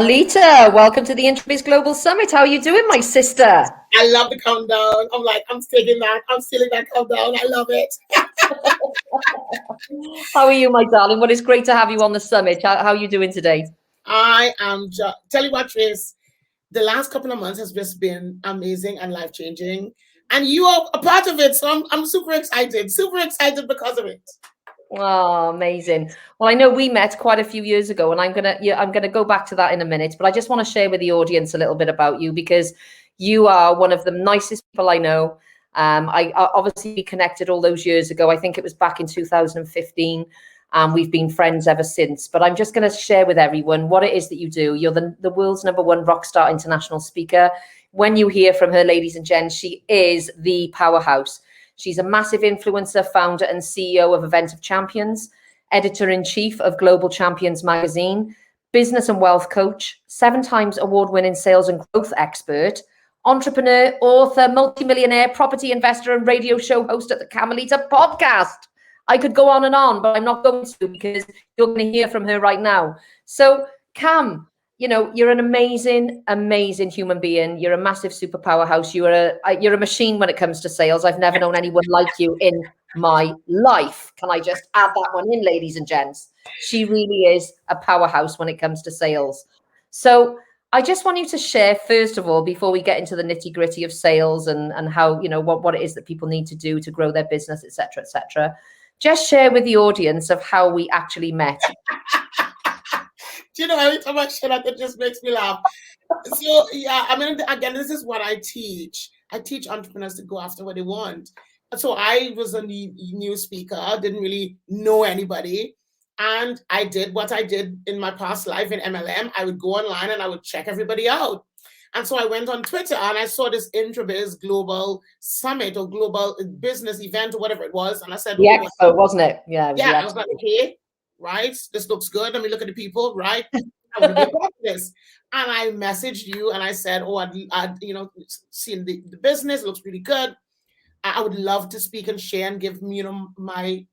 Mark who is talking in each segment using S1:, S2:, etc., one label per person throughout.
S1: Camilita, welcome to the Introbiz Global Summit. How are you doing, my sister?
S2: I love the countdown. I'm taking that. I'm stealing that countdown. I love it.
S1: How are you, my darling? Well, it's great to have you on the summit. How are you doing today?
S2: I am tell you what, Trace, the last couple of months has just been amazing and life-changing. And you are a part of it. So I'm super excited because of it.
S1: Oh, amazing. Well, I know we met quite a few years ago, and I'm gonna go back to that in a minute, but I just want to share with the audience a little bit about you because you are one of the nicest people I know. I obviously connected all those years ago. I think it was back in 2015. We've been friends ever since. But I'm just going to share with everyone what it is that you do. You're the world's #1 rockstar international speaker. When you hear from her, ladies and gents, she is the powerhouse. She's a massive influencer, founder and CEO of Event of Champions, editor-in-chief of Global Champions magazine, business and wealth coach, 7 times award-winning sales and growth expert, entrepreneur, author, multimillionaire, property investor, and radio show host at the Camilita podcast. I could go on, but I'm not going to because you're going to hear from her right now. So, Cam, you know, you're an amazing, amazing human being. You're a massive super powerhouse. You're a machine when it comes to sales. I've never known anyone like you in my life. Can I just add that one in, ladies and gents? She really is a powerhouse when it comes to sales. So I just want you to share, first of all, before we get into the nitty gritty of sales and how, you know, what it is that people need to do to grow their business, et cetera, just share with the audience of how we actually met.
S2: Do you know, every time I share that, it just makes me laugh. So, yeah, I mean, again, this is what I teach. I teach entrepreneurs to go after what they want. So I was a new speaker, didn't really know anybody. And I did what I did in my past life in MLM. I would go online and I would check everybody out. And so I went on Twitter and I saw this Introbiz Global Summit or Global Business Event or whatever it was. And I said,
S1: the expo, wasn't it? Yeah,
S2: I was like, okay, right, this looks good. Let me look at the people, right? I want to be part of this. And I messaged you and I said, oh, I'd you know, seen the business, looks really good. I would love to speak and share and give, you know, my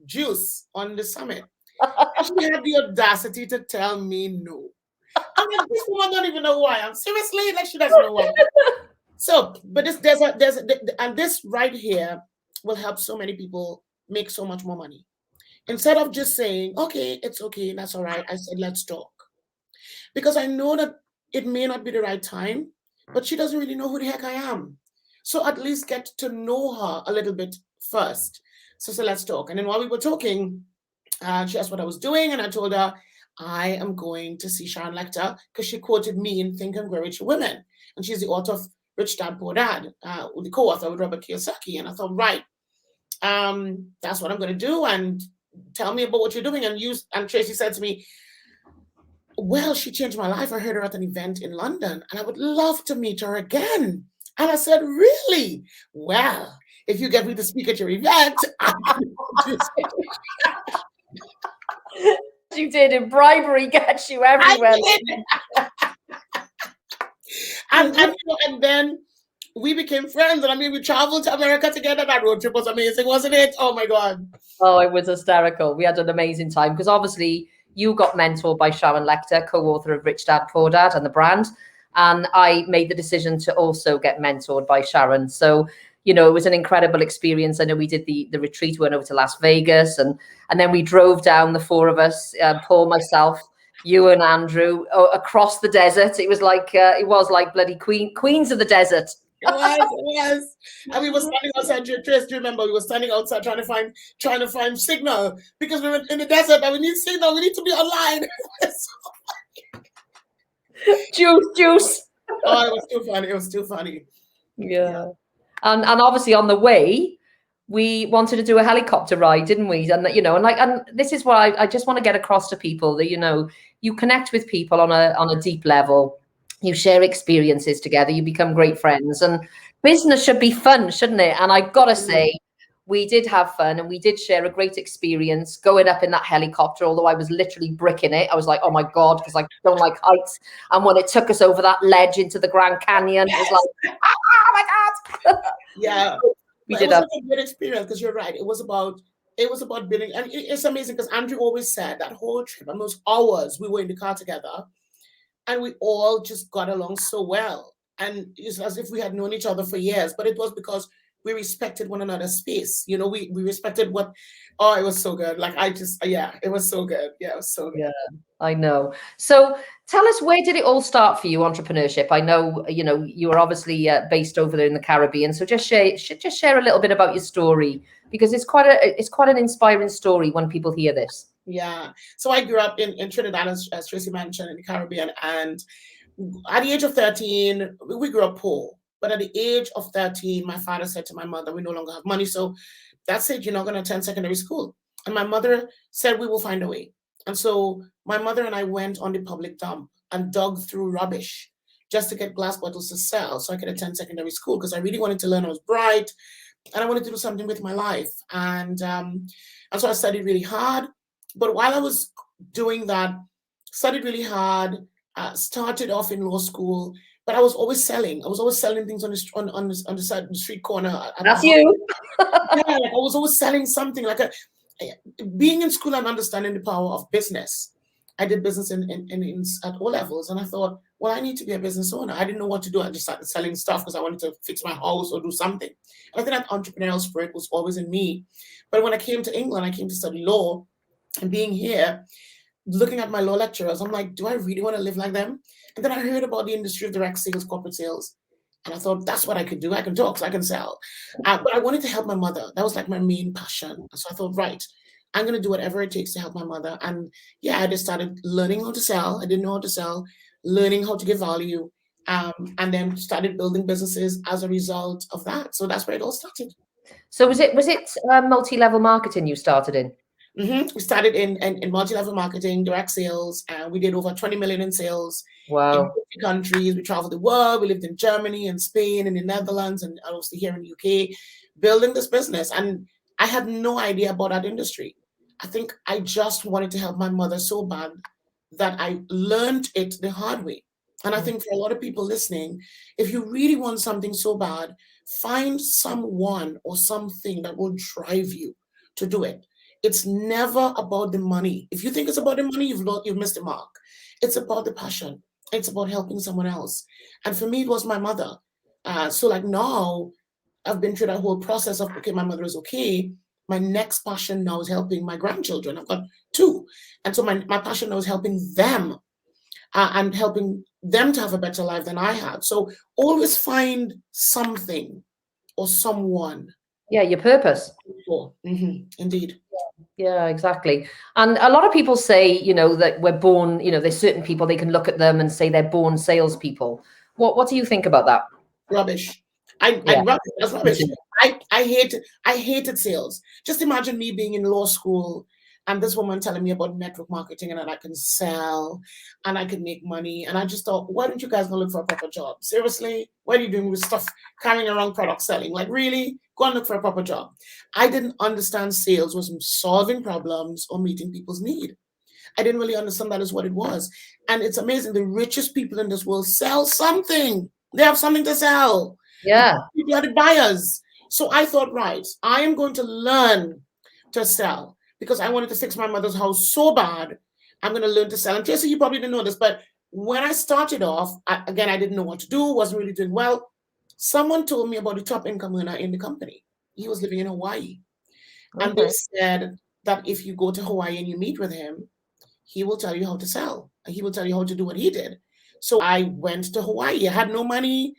S2: juice on the summit. And she had the audacity to tell me no. I'm like, this woman don't even know who I am. Seriously, like she doesn't know who I am. So, but this right here will help so many people make so much more money. Instead of just saying, okay, it's okay, that's all right. I said, let's talk. Because I know that it may not be the right time, but she doesn't really know who the heck I am. So at least get to know her a little bit first. So let's talk. And then while we were talking, she asked what I was doing, and I told her I am going to see Sharon Lechter because she quoted me in Think and Grow Rich Women, and she's the author of Rich Dad Poor Dad, the co-author with Robert Kiyosaki. And I thought, right, that's what I'm going to do, and tell me about what you're doing. And Tracy said to me, well, she changed my life. I heard her at an event in London, and I would love to meet her again. And I said, really? Well, if you get me to speak at your event,
S1: you did in bribery gets you everywhere.
S2: And then we became friends. And I mean, we traveled to America together. That road trip was amazing, wasn't it? Oh my God.
S1: Oh, it was hysterical. We had an amazing time because obviously you got mentored by Sharon Lechter, co-author of Rich Dad Poor Dad and the brand. And I made the decision to also get mentored by Sharon. So, you know, it was an incredible experience. I know we did the retreat, went over to Las Vegas, and then we drove down, the 4 of us, Paul, myself, you and Andrew, across the desert. It was like bloody Queens of the Desert.
S2: It was. And we were standing outside. Trace, do you remember? We were standing outside trying to find signal because we were in the desert and we need signal. We need to be online.
S1: Juice.
S2: Oh, it was too funny.
S1: Yeah. And obviously on the way, we wanted to do a helicopter ride, didn't we? And you know, and this is what I just want to get across to people that, you know, you connect with people on a deep level. You share experiences together, you become great friends, and business should be fun, shouldn't it? And I gotta say, we did have fun and we did share a great experience going up in that helicopter, although I was literally bricking it. I was like, oh my God, because I don't like heights. And when it took us over that ledge into the Grand Canyon, it was like, oh my God.
S2: Yeah. It was a good experience because you're right. It was about building. And it's amazing because Andrew always said that whole trip and those hours we were in the car together, and we all just got along so well. And it's as if we had known each other for years, but it was because we respected one another's space. You know, we respected what, oh, it was so good. Like I just, yeah, it was so good. Yeah, it was so good.
S1: Yeah, I know. So tell us, where did it all start for you, entrepreneurship? I know, you were obviously based over there in the Caribbean. So just share a little bit about your story, because it's quite an inspiring story when people hear this.
S2: Yeah. So I grew up in Trinidad, as Tracy mentioned, in the Caribbean. And at the age of 13, we grew up poor. But at the age of 13, my father said to my mother, we no longer have money. So that's it. You're not going to attend secondary school. And my mother said, we will find a way. And so my mother and I went on the public dump and dug through rubbish just to get glass bottles to sell so I could attend secondary school, because I really wanted to learn. I was bright and I wanted to do something with my life. And so I studied really hard. But while I was doing that, studied really hard, started off in law school, but I was always selling. I was always selling things on the side, the street corner.
S1: That's you.
S2: Yeah, like I was always selling something. Being in school and understanding the power of business. I did business at all levels, and I thought, well, I need to be a business owner. I didn't know what to do. I just started selling stuff because I wanted to fix my house or do something. And I think that entrepreneurial spirit was always in me. But when I came to England, I came to study law. And being here, looking at my law lecturers, I'm like, do I really want to live like them? And then I heard about the industry of direct sales, corporate sales. And I thought, that's what I could do. I can talk, so I can sell. But I wanted to help my mother. That was like my main passion. And so I thought, right, I'm going to do whatever it takes to help my mother. And yeah, I just started learning how to sell. I didn't know how to sell, learning how to give value, and then started building businesses as a result of that. So that's where it all started.
S1: So was it multi-level marketing you started in?
S2: We started in multi-level marketing, direct sales, and we did over 20 million in sales. In
S1: Wow.
S2: 50 countries. We traveled the world. We lived in Germany and Spain and the Netherlands, and obviously here in the UK, building this business. And I had no idea about that industry. I think I just wanted to help my mother so bad that I learned it the hard way. And I think for a lot of people listening, if you really want something so bad, find someone or something that will drive you to do it. It's never about the money. If you think it's about the money, you've missed the mark. It's about the passion. It's about helping someone else. And for me, it was my mother. So like now, I've been through that whole process of, okay, my mother is okay. My next passion now is helping my grandchildren. I've got two. And so my passion now is helping them, and helping them to have a better life than I had. So always find something or someone.
S1: Yeah, your purpose.
S2: Indeed.
S1: Yeah, exactly. And a lot of people say, that we're born, there's certain people, they can look at them and say they're born salespeople. What do you think about that?
S2: Rubbish. That's rubbish. I hated sales. Just imagine me being in law school and this woman telling me about network marketing and that I can sell and I can make money. And I just thought, why don't you guys go look for a proper job? Seriously? What are you doing with stuff, carrying around product selling? Like, really? Go and look for a proper job. I didn't understand sales was solving problems or meeting people's need. I didn't really understand that is what it was. And it's amazing. The richest people in this world sell something. They have something to sell.
S1: Yeah.
S2: People are the buyers. So I thought, right, I am going to learn to sell because I wanted to fix my mother's house so bad. I'm going to learn to sell. And Tracy, you probably didn't know this, but when I started off, I didn't know what to do, wasn't really doing well. Someone told me about the top income earner in the company. He was living in Hawaii. Okay. And they said that if you go to Hawaii and you meet with him, he will tell you how to sell. And he will tell you how to do what he did. So I went to Hawaii. I had no money.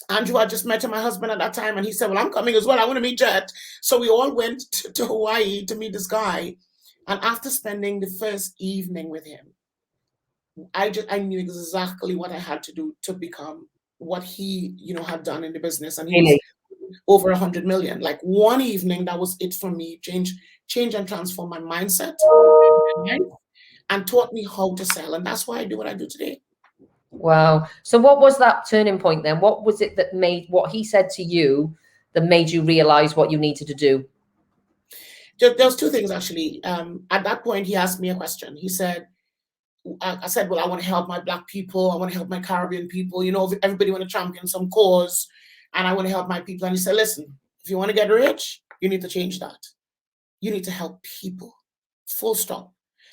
S2: Andrew, I just met my husband at that time, and he said, well, I'm coming as well. I want to meet Jet. So we all went to Hawaii to meet this guy. And after spending the first evening with him, I knew exactly what I had to do to become what he, had done in the business. And he was over 100 million. Like one evening, that was it for me. Change and transform my mindset and taught me how to sell. And that's why I do what I do today.
S1: Wow. So what was that turning point then? What was it that made what he said to you that made you realize what you needed to do?
S2: There's two things, actually. At that point, he asked me a question. He said, I said, well, I want to help my Black people. I want to help my Caribbean people. Everybody want to champion some cause, and I want to help my people. And he said, listen, if you want to get rich, you need to change that. You need to help people. Full stop.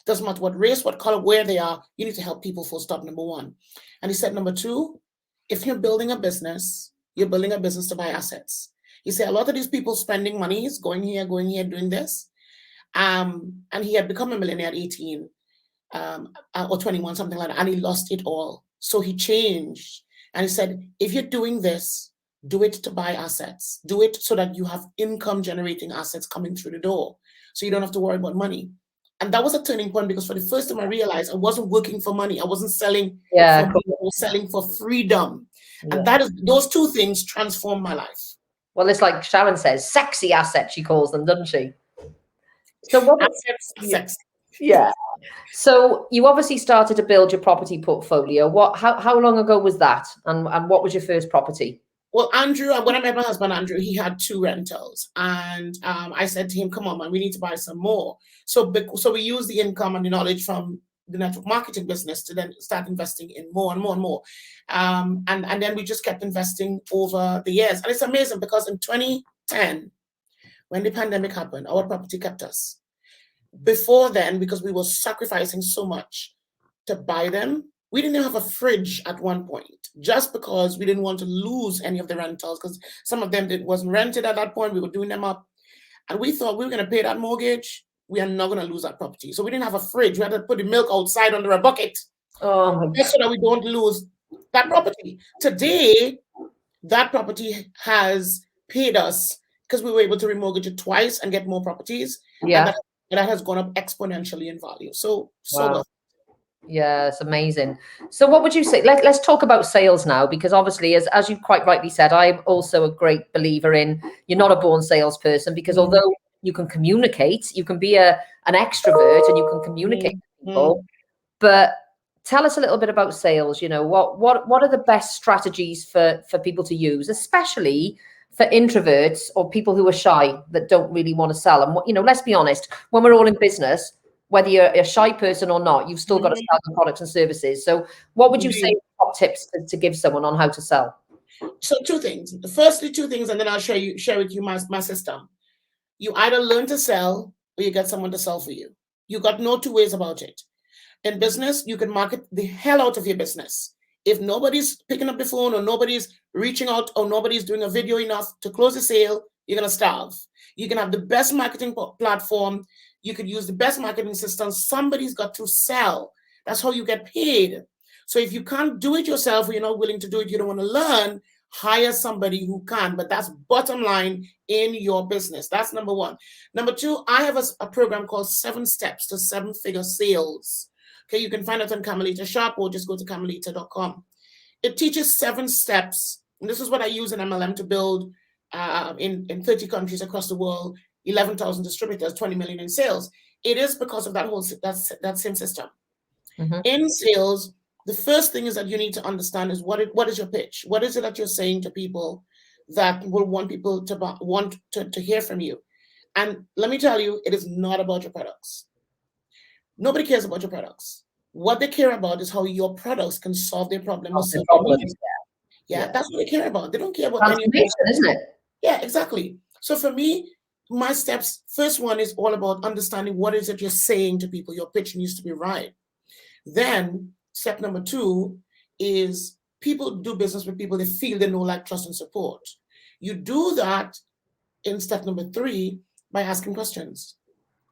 S2: Doesn't matter what race, what color, where they are, you need to help people, full stop, number one. And he said, number two, if you're building a business, you're building a business to buy assets. He said, a lot of these people spending money is going here, doing this. And he had become a millionaire at 18 or 21, something like that, and he lost it all. So he changed. And he said, if you're doing this, do it to buy assets. Do it so that you have income generating assets coming through the door. So you don't have to worry about money. And that was a turning point, because for the first time I realized I wasn't working for money. I wasn't selling for money. I was selling for freedom. And those two things transformed my life.
S1: Well, it's like Sharon says, sexy assets, she calls them, doesn't she? So what
S2: assets, sexy.
S1: Yeah. So you obviously started to build your property portfolio. How long ago was that? And what was your first property?
S2: Well, Andrew, when I met my husband, Andrew, he had 2 rentals. And I said to him, come on, man, we need to buy some more. So we used the income and the knowledge from the network marketing business to then start investing in more and more and more. And then we just kept investing over the years. And it's amazing, because in 2010, when the pandemic happened, our property kept us. Before then, because we were sacrificing so much to buy them, we didn't have a fridge at one point, just because we didn't want to lose any of the rentals, because some of them wasn't rented at that point. We were doing them up. And we thought we were going to pay that mortgage. We are not going to lose that property. So we didn't have a fridge. We had to put the milk outside under a bucket.
S1: Oh my
S2: just so that we don't lose that property. Today, that property has paid us, because we were able to remortgage it twice and get more properties.
S1: Yeah.
S2: And that has gone up exponentially in value. So
S1: wow. Yeah, it's amazing. So what would you say? Let's talk about sales now, because obviously, as you quite rightly said, I'm also a great believer in you're not a born salesperson, because although you can communicate, you can be an extrovert and you can communicate with people. But tell us a little bit about sales. You know, what are the best strategies for people to use, especially for introverts or people who are shy that don't really want to sell? And you know, let's be honest, when we're all in business, whether you're a shy person or not, you've still got to sell the products and services. So what would you say top tips to give someone on how to sell?
S2: So 2 things. Firstly, 2 things, and then I'll share with you my system. You either learn to sell or you get someone to sell for you. You got no 2 ways about it. In business, you can market the hell out of your business. If nobody's picking up the phone, or nobody's reaching out, or nobody's doing a video enough to close a sale, you're going to starve. You can have the best marketing platform. You could use the best marketing system. Somebody's got to sell. That's how you get paid. So if you can't do it yourself, or you're not willing to do it, you don't want to learn, hire somebody who can. But that's bottom line in your business. That's number 1. Number 2, I have a program called 7 Steps to 7-Figure Sales. Okay, you can find it on Camilita shop, or just go to camilita.com. It teaches 7 steps. And this is what I use in MLM to build in 30 countries across the world, 11,000 distributors, 20 million in sales. It is because of that same system. In sales, the first thing is that you need to understand is what is your pitch? What is it that you're saying to people that will want people to hear from you? And let me tell you, it is not about your products. Nobody cares about your products. What they care about is how your products can solve their problems. Yeah, that's what they care about. They don't care about
S1: transformation, isn't it?
S2: Yeah, exactly. So for me, my steps, first one is all about understanding what is it you're saying to people. Your pitch needs to be right. Then step number 2 is people do business with people they feel they know, like, trust, and support. You do that in step number 3 by asking questions.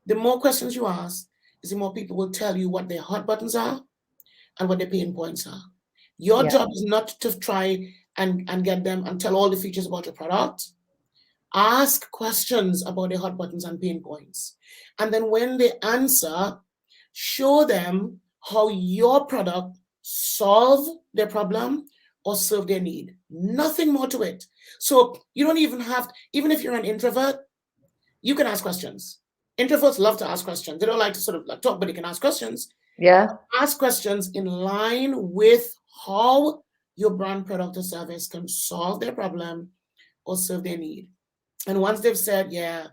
S2: The more questions you ask, is the more people will tell you what their hot buttons are and what their pain points are. Your job is not to try and get them and tell all the features about your product. Ask questions about their hot buttons and pain points. And then when they answer, show them how your product solve their problem or serve their need. Nothing more to it. So you don't even have, even if you're an introvert, you can ask questions. Introverts love to ask questions. They don't like to sort of talk, but they can ask questions.
S1: Yeah.
S2: Ask questions in line with how your brand, product, or service can solve their problem or serve their need. And once they've said, yeah,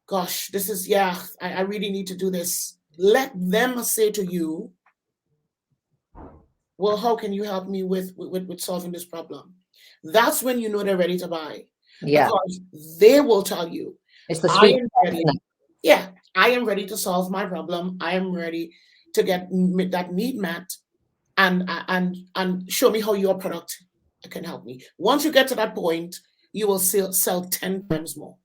S2: gosh, this is, yeah, I really need to do this, let them say to you, well, how can you help me with solving this problem? That's when you know they're ready to buy.
S1: Yeah.
S2: Because they will tell you,
S1: it's the sweet.
S2: yeah, I am ready to solve my problem. I am ready to get that need met, and show me how your product can help me. Once you get to that point, you will sell 10 times more.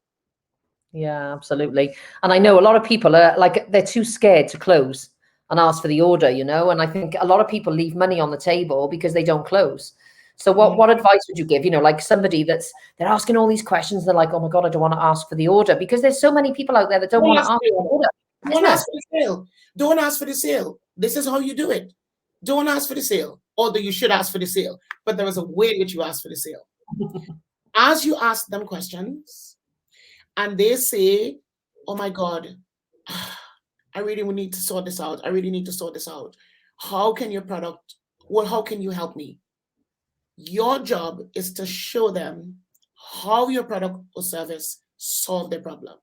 S1: Yeah, absolutely. And I know a lot of people are like, they're too scared to close and ask for the order, you know, and I think a lot of people leave money on the table because they don't close. So what advice would you give, you know, like somebody they're asking all these questions, they're like, oh my God, I don't want to ask for the order, because there's so many people out there that don't want to ask for the order.
S2: Don't ask for the sale. Don't ask for the sale. This is how you do it. Don't ask for the sale. Although you should ask for the sale, but there is a way in which you ask for the sale. As you ask them questions, and they say, oh my God, I really need to sort this out. I really need to sort this out. How can your product, well, how can you help me? Your job is to show them how your product or service solve their problem.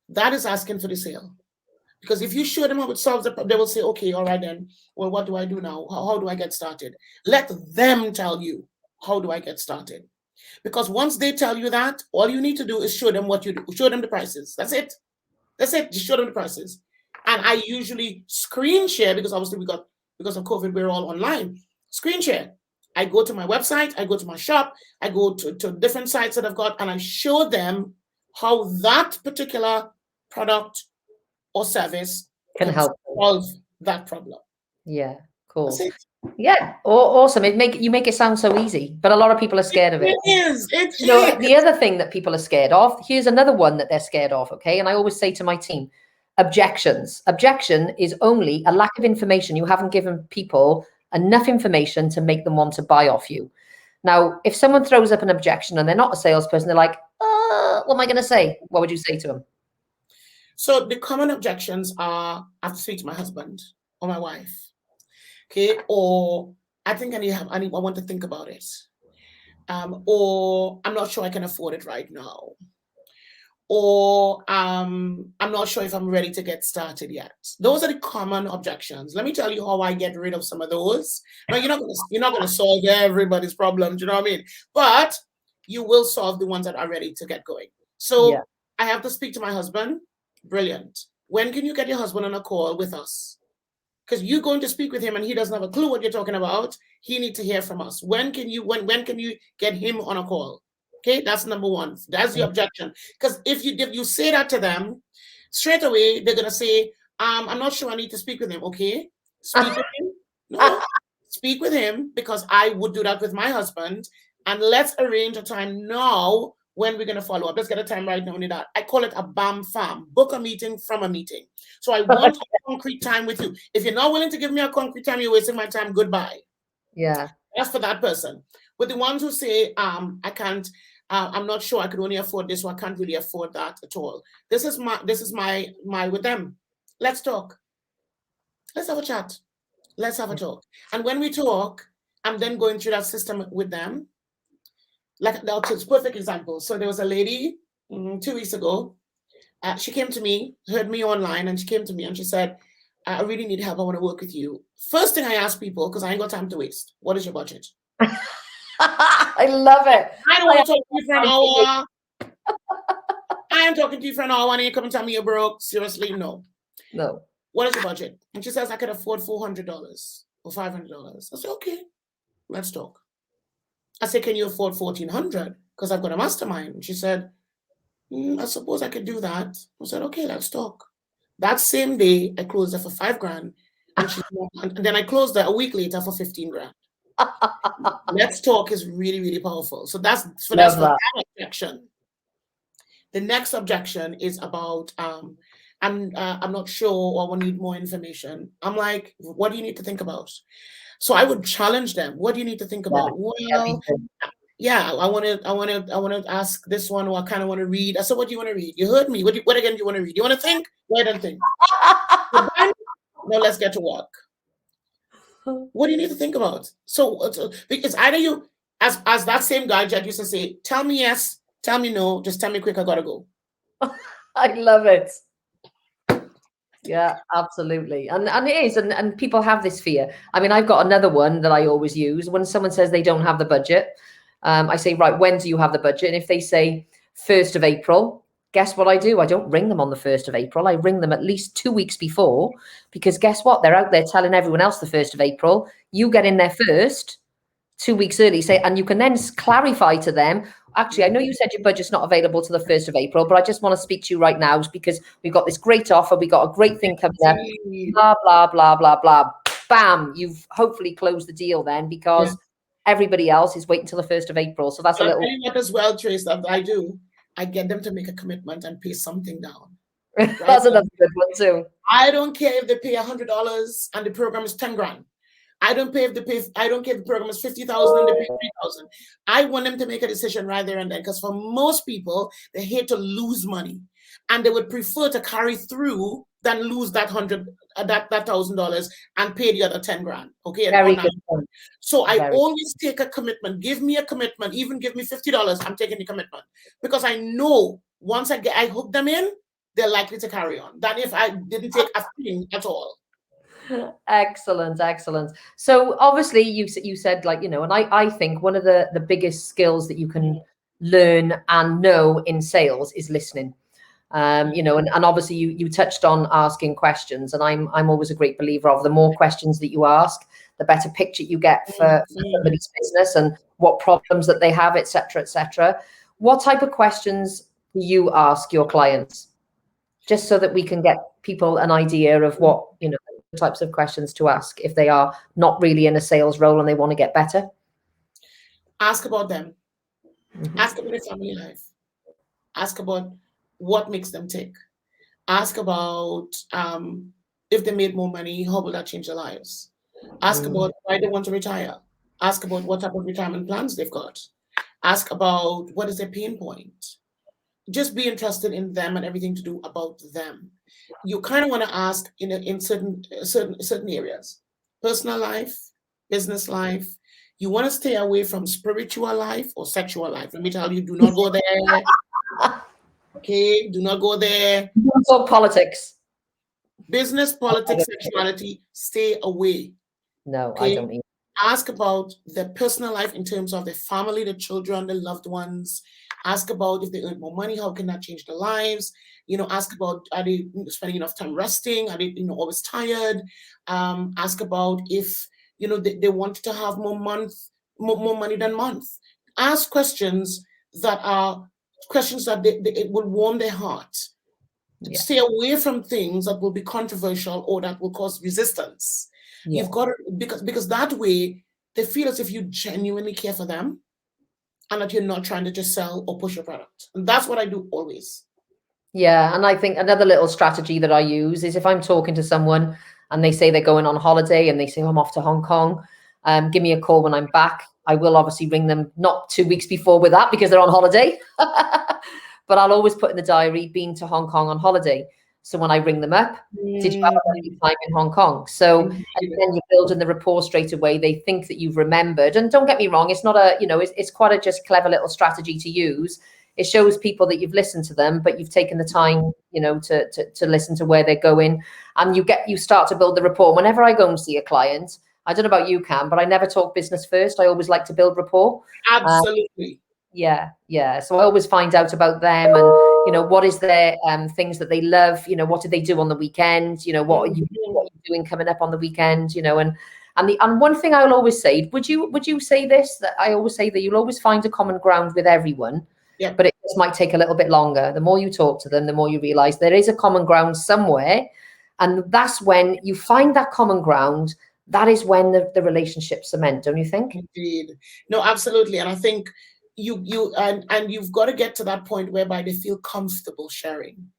S2: That is asking for the sale. Because if you show them how it solves the problem, they will say, okay, all right then, well, what do I do now? How do I get started? Let them tell you, how do I get started? Because once they tell you that, all you need to do is show them what you do. Show them the prices. That's it. That's it. Just show them the prices. And I usually screen share, because obviously because of COVID, we're all online. Screen share. I go to my website, I go to my shop, I go to different sites that I've got, and I show them how that particular product or service
S1: can help
S2: solve that problem.
S1: Yeah, cool. Yeah, awesome. You make it sound so easy, but a lot of people are scared of it.
S2: It is.
S1: You know, the other thing that people are scared of, here's another one that they're scared of, okay? And I always say to my team, objections. Objection is only a lack of information. You haven't given people enough information to make them want to buy off you. Now, if someone throws up an objection and they're not a salesperson, they're like, what am I going to say? What would you say to them?
S2: So the common objections are, I have to speak to my husband or my wife, okay? Or I think I want to think about it. Or I'm not sure I can afford it right now. Or I'm not sure if I'm ready to get started yet. Those are the common objections. Let me tell you how I get rid of some of those. Now, you're not gonna solve everybody's problems, you know what I mean? But you will solve the ones that are ready to get going. So yeah. I have to speak to my husband. Brilliant. When can you get your husband on a call with us? Because you're going to speak with him and he doesn't have a clue what you're talking about. He needs to hear from us. When can you get him on a call? Okay, that's number one. That's the objection. Because if you say that to them, straight away they're gonna say, I'm not sure I need to speak with him. Okay, speak with him. No, speak with him, because I would do that with my husband. And let's arrange a time now when we're gonna follow up. Let's get a time right now. Only that. I call it a BAM FAM. Book a meeting from a meeting. So I want a concrete time with you. If you're not willing to give me a concrete time, you're wasting my time. Goodbye.
S1: Yeah.
S2: That's for that person. But the ones who say, I can't, I'm not sure I could only afford this, or I can't really afford that at all. This is my with them. Let's talk. Let's have a chat. Let's have a talk. And when we talk, I'm then going through that system with them. Like, that's a perfect example. So there was a lady 2 weeks ago. She came to me, heard me online, and she came to me and she said, I really need help. I want to work with you. First thing I ask people, because I ain't got time to waste, what is your budget?
S1: I love it.
S2: I don't want to talk to you for an hour. I am talking to you for an hour and you come and tell me you're broke. Seriously, no.
S1: No.
S2: What is your budget? And she says, I could afford $400 or $500. I said, okay, let's talk. I said, can you afford $1,400? Because I've got a mastermind. And she said, I suppose I could do that. I said, okay, let's talk. That same day, I closed her for $5,000. And then I closed her a week later for $15,000. Let's talk is really, really powerful. So that's for that objection. The next objection is about I'm not sure, or I need more information. I'm like, what do you need to think about? So I would challenge them. What do you need to think about? Well, yeah, I want to ask this one, or I kind of want to read. I said, what do you want to read? You heard me. What again do you want to read? You want to think? Go ahead and think. Now let's get to work. What do you need to think about? So because either you, as that same guy Jed used to say, tell me yes, tell me no, just tell me quick, I gotta go.
S1: I love it. Yeah, absolutely. And it is, and people have this fear. I mean, I've got another one that I always use. When someone says they don't have the budget, I say, right, when do you have the budget? And if they say 1st of April, guess what I do? I don't ring them on the 1st of April. I ring them at least 2 weeks before, because guess what? They're out there telling everyone else the 1st of April. You get in there first, 2 weeks early, say, and you can then clarify to them, actually, I know you said your budget's not available to the 1st of April, but I just want to speak to you right now because we've got this great offer. We got a great thing coming up, blah, blah, blah, blah, blah. Bam, you've hopefully closed the deal then, because everybody else is waiting till the 1st of April. So that's a little...
S2: I'll tell you what as well, Trace, that I do. I get them to make a commitment and pay something down.
S1: Right? That's another good one too.
S2: I don't care if they pay $100 and the program is 10 grand. I don't care if the program is 50,000 and they pay 3,000. I want them to make a decision right there and then, because for most people, they hate to lose money, and they would prefer to carry through than lose that $1,000 and pay the other 10 grand. Okay.
S1: Very good point.
S2: So I always take a commitment. Give me a commitment. Even give me $50. I'm taking the commitment, because I know once I hook them in, they're likely to carry on than if I didn't take a thing at all.
S1: Excellent. So obviously you said, like, you know, and I think one of the biggest skills that you can learn and know in sales is listening. You know, and obviously you touched on asking questions, and I'm always a great believer of the more questions that you ask, the better picture you get for somebody's business and what problems that they have, etc., etc. What type of questions do you ask your clients, just so that we can get people an idea of what, you know, types of questions to ask if they are not really in a sales role and they want to get better?
S2: Ask about them. Ask about their family life. Ask about what makes them tick. Ask about if they made more money, how will that change their lives? Ask about why they want to retire. Ask about what type of retirement plans they've got. Ask about what is their pain point. Just be interested in them and everything to do about them. You kind of want to ask in certain areas: personal life, business life. You want to stay away from spiritual life or sexual life. Let me tell you, do not go there. Okay, do not go there.
S1: Don't talk politics.
S2: Business, politics, sexuality, stay away.
S1: No, okay? I don't need.
S2: Ask about their personal life in terms of their family, the children, the loved ones. Ask about if they earn more money, how can that change their lives? You know, ask about, are they spending enough time resting? Are they, you know, always tired? Ask about if, you know, they want to have more money than month. Ask questions that are questions that it will warm their heart. Yeah. Stay away from things that will be controversial or that will cause resistance. Yeah. You've got to, because that way they feel as if you genuinely care for them and that you're not trying to just sell or push your product. And that's what I do always.
S1: Yeah. And I think another little strategy that I use is if I'm talking to someone and they say they're going on holiday and they say, I'm off to Hong Kong, give me a call when I'm back. I will obviously ring them not 2 weeks before with that because they're on holiday, but I'll always put in the diary, been to Hong Kong on holiday. So when I ring them up, did you have any time in Hong Kong? So and then you build in the rapport straight away. They think that you've remembered. And don't get me wrong, it's not a, you know, it's quite a just clever little strategy to use. It shows people that you've listened to them, but you've taken the time, you know, to listen to where they're going. And you start to build the rapport. Whenever I go and see a client, I don't know about you, Cam, but I never talk business first. I always like to build rapport.
S2: Absolutely.
S1: Yeah. So I always find out about them and, you know, what is their things that they love, you know, what do they do on the weekend? You know, what are you doing coming up on the weekend? You know, and one thing I'll always say, would you say this, that I always say that you'll always find a common ground with everyone, but it just might take a little bit longer. The more you talk to them, the more you realize there is a common ground somewhere. And that's when you find that common ground. That is when the relationships cement, don't you think?
S2: Indeed. No, absolutely. And I think you've got to get to that point whereby they feel comfortable sharing.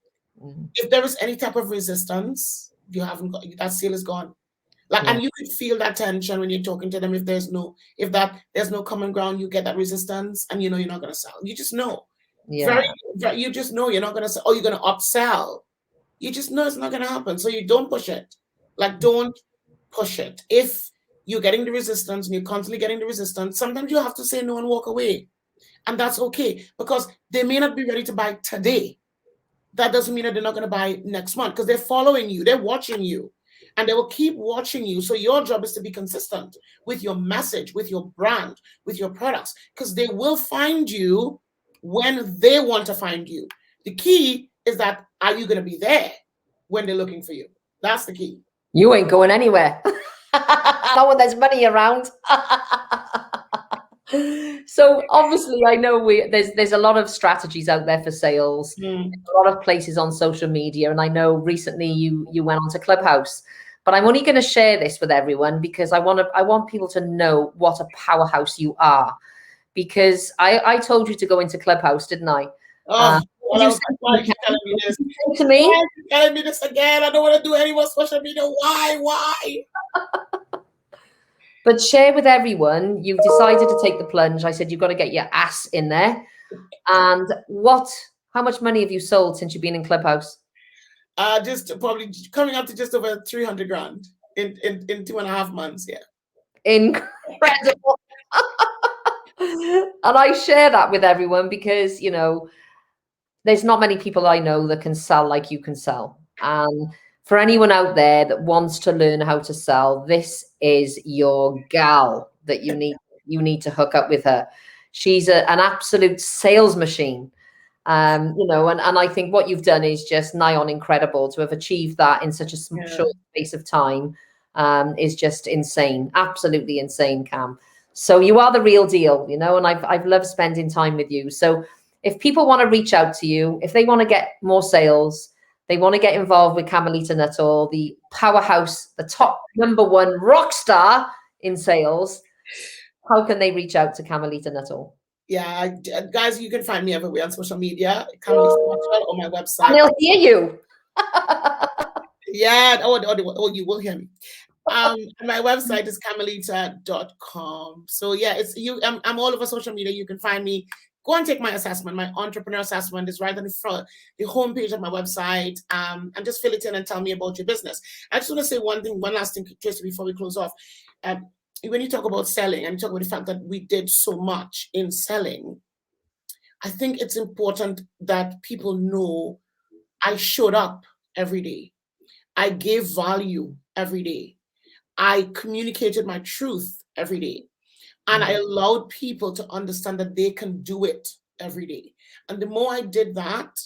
S2: If there is any type of resistance, you haven't got, that sale is gone. And you could feel that tension when you're talking to them. If there's no common ground, you get that resistance, and you know you're not going to sell. You just know. You just know you're not going to sell. Or you're going to upsell. You just know it's not going to happen. So you don't push it. Don't push it. If you're getting the resistance and you're constantly getting the resistance, sometimes you have to say no and walk away. And that's okay, because they may not be ready to buy today. That doesn't mean that they're not going to buy next month, because they're following you, they're watching you, and they will keep watching you. So your job is to be consistent with your message, with your brand, with your products, because they will find you when they want to find you. The key is that, are you going to be there when they're looking for you? That's the key.
S1: You ain't going anywhere. Not when there's money around. So obviously, I know there's a lot of strategies out there for sales, a lot of places on social media, and I know recently you went onto Clubhouse. But I'm only going to share this with everyone because I want people to know what a powerhouse you are. Because I told you to go into Clubhouse, didn't I?
S2: Oh, why are you telling me this?
S1: To me?
S2: Why are you telling me this again? I don't want to do any more social media. Why?
S1: But share with everyone, you've decided to take the plunge. I said, you've got to get your ass in there. And how much money have you sold since you've been in Clubhouse?
S2: Just probably coming up to just over 300 grand in 2.5 months. Yeah.
S1: Incredible. And I share that with everyone because, you know, there's not many people I know that can sell like you can sell. And for anyone out there that wants to learn how to sell, this is your gal that you need to hook up with her. She's an absolute sales machine. You know, and I think what you've done is just nigh on incredible. To have achieved that in such a short space of time is just insane, absolutely insane, Cam. So you are the real deal, you know, and I've loved spending time with you. So if people want to reach out to you, if they want to get more sales, they want to get involved with Camilita Nuttall, the powerhouse, the top #1 rock star in sales, how can they reach out to Camilita Nuttall?
S2: Yeah, guys, you can find me everywhere on social media, Camilita Nuttall, on my website.
S1: And they'll hear you.
S2: Yeah, oh, you will hear me. My website is camilita.com. So yeah, it's you. I'm all over social media. You can find me. Go and take my assessment. My entrepreneur assessment is right on the homepage of my website. And just fill it in and tell me about your business. I just want to say one last thing, just before we close off. When you talk about selling and you talk about the fact that we did so much in selling, I think it's important that people know I showed up every day. I gave value every day. I communicated my truth every day. And I allowed people to understand that they can do it every day. And the more I did that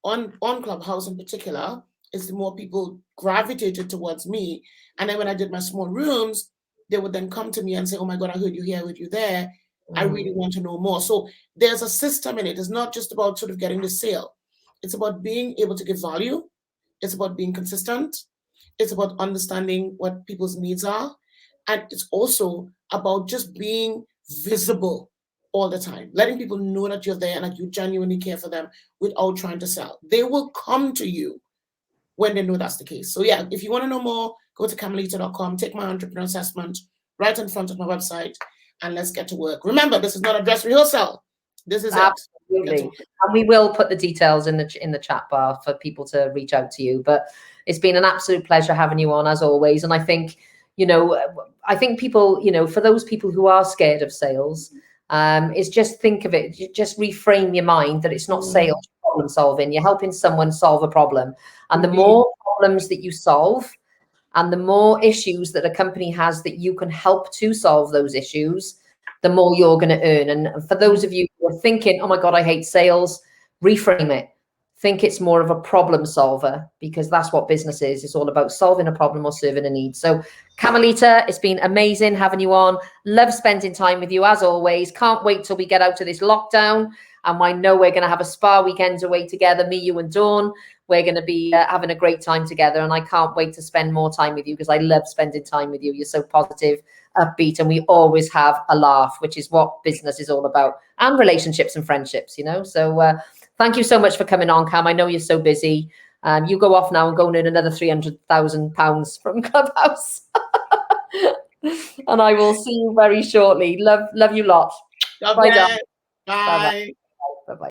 S2: on Clubhouse in particular, is the more people gravitated towards me. And then when I did my small rooms, they would then come to me and say, oh my God, I heard you here, I heard you there. I really want to know more. So there's a system in it. It's not just about sort of getting the sale. It's about being able to give value. It's about being consistent. It's about understanding what people's needs are. And it's also about just being visible all the time, letting people know that you're there and that you genuinely care for them without trying to sell. They will come to you when they know that's the case. So yeah, if you want to know more, go to camilita.com, take my entrepreneur assessment right in front of my website, and let's get to work. Remember, this is not a dress rehearsal. This is
S1: absolutely. And we will put the details in the chat bar for people to reach out to you. But it's been an absolute pleasure having you on as always. And I think, you know, people, you know, for those people who are scared of sales, is just think of it, just reframe your mind that it's not sales, problem solving. You're helping someone solve a problem. And the more problems that you solve and the more issues that a company has that you can help to solve those issues, the more you're going to earn. And for those of you who are thinking, oh my God, I hate sales, reframe it. Think it's more of a problem solver, because that's what business is. It's all about solving a problem or serving a need. So Camilita, it's been amazing having you on. Love spending time with you as always. Can't wait till we get out of this lockdown. And I know we're going to have a spa weekend away together, me, you and Dawn. We're going to be having a great time together. And I can't wait to spend more time with you because I love spending time with you. You're so positive, upbeat, and we always have a laugh, which is what business is all about, and relationships and friendships, you know. So thank you so much for coming on, Cam. I know you're so busy. You go off now and go and earn another £300,000 from Clubhouse. And I will see you very shortly. Love you lot.
S2: Bye. Bye.